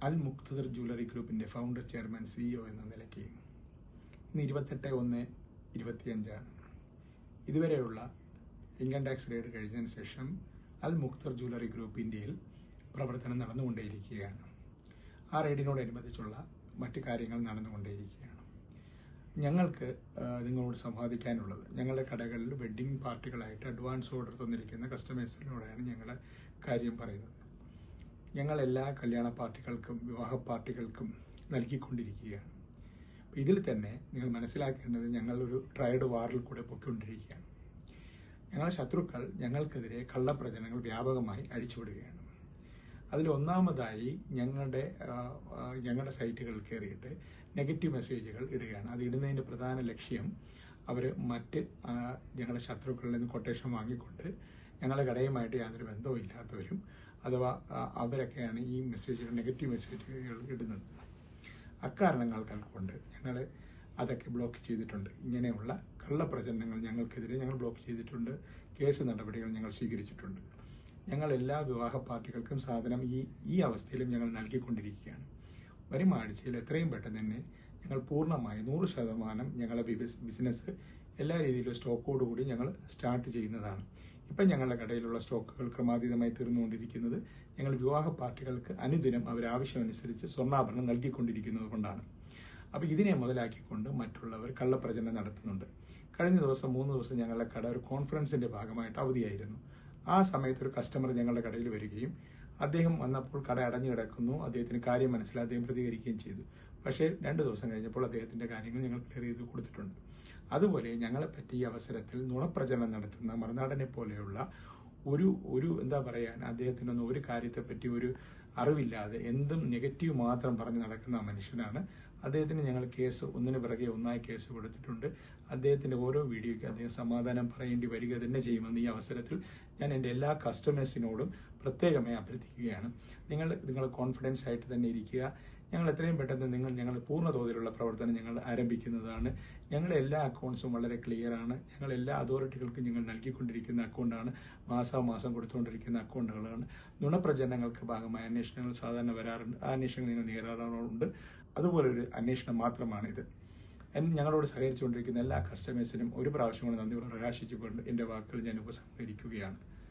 അൽ മുഖ്തദർ jewellery ഗ്രൂപ്പിൻ്റെ founder, chairman, CEO എന്ന നിലയ്ക്ക് ഇന്ന് 28/1/25 ഇതുവരെയുള്ള ഇൻകം ടാക്സ് റെയ്ഡ് കഴിഞ്ഞതിന് ശേഷം അൽ മുഖ്തദർ ജ്വല്ലറി ഗ്രൂപ്പ് ഇന്ത്യയിൽ പ്രവർത്തനം നടന്നുകൊണ്ടേയിരിക്കുകയാണ്. ആ റെയ്ഡിനോടനുബന്ധിച്ചുള്ള മറ്റു കാര്യങ്ങൾ നടന്നുകൊണ്ടേയിരിക്കുകയാണ്. ഞങ്ങൾക്ക് നിങ്ങളോട് സംവാദിക്കാനുള്ളത്, ഞങ്ങളുടെ കടകളിൽ വെഡ്ഡിംഗ് പാർട്ടികളായിട്ട് അഡ്വാൻസ് ഓർഡർ തന്നിരിക്കുന്ന കസ്റ്റമേഴ്സിനോടാണ് ഞങ്ങൾ കാര്യം പറയുന്നത്. ഞങ്ങൾ എല്ലാ കല്യാണ പാർട്ടികൾക്കും വിവാഹ പാർട്ടികൾക്കും നൽകിക്കൊണ്ടിരിക്കുകയാണ്. ഇതിൽ തന്നെ നിങ്ങൾ മനസ്സിലാക്കേണ്ടത്, ഞങ്ങളൊരു ട്രേഡ് വാറിൽ കൂടെ പൊയ്ക്കൊണ്ടിരിക്കുകയാണ്. ഞങ്ങളുടെ ശത്രുക്കൾ ഞങ്ങൾക്കെതിരെ കള്ളപ്രചരണങ്ങൾ വ്യാപകമായി അഴിച്ചുവിടുകയാണ്. അതിലൊന്നാമതായി ഞങ്ങളുടെ സൈറ്റുകളിൽ കയറിയിട്ട് നെഗറ്റീവ് മെസ്സേജുകൾ ഇടുകയാണ്. അത് ഇടുന്നതിൻ്റെ പ്രധാന ലക്ഷ്യം, അവർ ഞങ്ങളുടെ ശത്രുക്കളിൽ നിന്ന് കൊട്ടേഷൻ വാങ്ങിക്കൊണ്ട് ഞങ്ങളുടെ കടയുമായിട്ട് യാതൊരു ബന്ധവും ഇല്ലാത്തവരും അഥവാ അവരൊക്കെയാണ് ഈ നെഗറ്റീവ് മെസ്സേജുകൾ ഇടുന്നത്. അക്കാരണങ്ങൾ കൊണ്ട് ഞങ്ങൾ അതൊക്കെ ബ്ലോക്ക് ചെയ്തിട്ടുണ്ട്. ഇങ്ങനെയുള്ള കള്ളപ്രചരണങ്ങൾ ഞങ്ങൾക്കെതിരെ ഞങ്ങൾ ബ്ലോക്ക് ചെയ്തിട്ടുണ്ട്. കേസ് നടപടികൾ ഞങ്ങൾ സ്വീകരിച്ചിട്ടുണ്ട്. ഞങ്ങൾ എല്ലാ വിവാഹ പാർട്ടികൾക്കും സാധനം ഈ അവസ്ഥയിലും ഞങ്ങൾ നൽകിക്കൊണ്ടിരിക്കുകയാണ്. വരും ആഴ്ചയിൽ എത്രയും പെട്ടെന്ന് തന്നെ ഞങ്ങൾ പൂർണ്ണമായി 100% ഞങ്ങളുടെ ബിസിനസ് എല്ലാ രീതിയിലും സ്റ്റോക്കോടുകൂടി ഞങ്ങൾ സ്റ്റാർട്ട് ചെയ്യുന്നതാണ്. ഇപ്പം ഞങ്ങളുടെ കടയിലുള്ള സ്റ്റോക്കുകൾ ക്രമാതീതമായി തീർന്നുകൊണ്ടിരിക്കുന്നത് ഞങ്ങൾ വിവാഹ പാർട്ടികൾക്ക് അനുദിനം അവരാവശ്യമനുസരിച്ച് സ്വർണ്ണാഭരണം നൽകിക്കൊണ്ടിരിക്കുന്നത് കൊണ്ടാണ്. അപ്പോൾ ഇതിനെ മുതലാക്കിക്കൊണ്ട് മറ്റുള്ളവർ കള്ളപ്രചരണം നടത്തുന്നുണ്ട്. കഴിഞ്ഞ ദിവസം 3 ദിവസം ഞങ്ങളുടെ കട ഒരു കോൺഫറൻസിന്റെ ഭാഗമായിട്ട് അവധിയായിരുന്നു. ആ സമയത്ത് ഒരു കസ്റ്റമർ ഞങ്ങളുടെ കടയിൽ വരികയും അദ്ദേഹം വന്നപ്പോൾ കട അടഞ്ഞു കിടക്കുന്നു, അദ്ദേഹത്തിന് കാര്യം മനസ്സിലായി അദ്ദേഹം പ്രതികരിക്കുകയും ചെയ്തു. പക്ഷേ 2 ദിവസം കഴിഞ്ഞപ്പോൾ അദ്ദേഹത്തിന്റെ കാര്യങ്ങൾ ഞങ്ങൾ ക്ലിയർ ചെയ്ത് കൊടുത്തിട്ടുണ്ട്. അതുപോലെ ഞങ്ങളെപ്പറ്റി ഈ അവസരത്തിൽ നുണപ്രചരണം നടത്തുന്ന മറുനാടനെ പോലെയുള്ള ഒരു എന്താ പറയാൻ, അദ്ദേഹത്തിനൊന്നും ഒരു കാര്യത്തെപ്പറ്റി ഒരു അറിവില്ലാതെ എന്തും നെഗറ്റീവ് മാത്രം പറഞ്ഞ് നടക്കുന്ന മനുഷ്യനാണ്. അദ്ദേഹത്തിന് ഞങ്ങൾ കേസ് ഒന്നിനു പിറകെ ഒന്നായി കേസ് കൊടുത്തിട്ടുണ്ട്. അദ്ദേഹത്തിന്റെ ഓരോ വീഡിയോയ്ക്ക് അദ്ദേഹം സമാധാനം പറയേണ്ടി വരിക തന്നെ ചെയ്യുമെന്ന് ഈ അവസരത്തിൽ ഞാൻ എൻ്റെ എല്ലാ കസ്റ്റമേഴ്സിനോടും പ്രത്യേകമായി അഭ്യർത്ഥിക്കുകയാണ്. നിങ്ങൾ കോൺഫിഡൻസ് ആയിട്ട് തന്നെ ഇരിക്കുക. ഞങ്ങൾ എത്രയും പെട്ടെന്ന് ഞങ്ങൾ പൂർണ്ണ തോതിലുള്ള പ്രവർത്തനം ഞങ്ങൾ ആരംഭിക്കുന്നതാണ്. ഞങ്ങളുടെ എല്ലാ അക്കൗണ്ട്സും വളരെ ക്ലിയർ ആണ്. ഞങ്ങൾ എല്ലാ അതോറിറ്റികൾക്കും ഞങ്ങൾ നൽകിക്കൊണ്ടിരിക്കുന്ന അക്കൗണ്ടാണ്. മാസാമാസം കൊടുത്തുകൊണ്ടിരിക്കുന്ന അക്കൗണ്ടുകളാണ്. നുണപ്രചരണങ്ങൾക്ക് ഭാഗമായ അന്വേഷണങ്ങൾ സാധാരണ വരാറുണ്ട്. ആ അന്വേഷണങ്ങൾ ഞങ്ങൾ നേരിടാറുണ്ട്. അതുപോലൊരു അന്വേഷണം മാത്രമാണിത്. ഞങ്ങളോട് സഹകരിച്ചുകൊണ്ടിരിക്കുന്ന എല്ലാ കസ്റ്റമേഴ്സിനും ഒരു പ്രാവശ്യം കൂടെ നന്ദി പ്രകാശിച്ചുകൊണ്ട് എൻ്റെ വാക്കുകൾ ഞാൻ ഉപസംഹരിക്കുകയാണ്.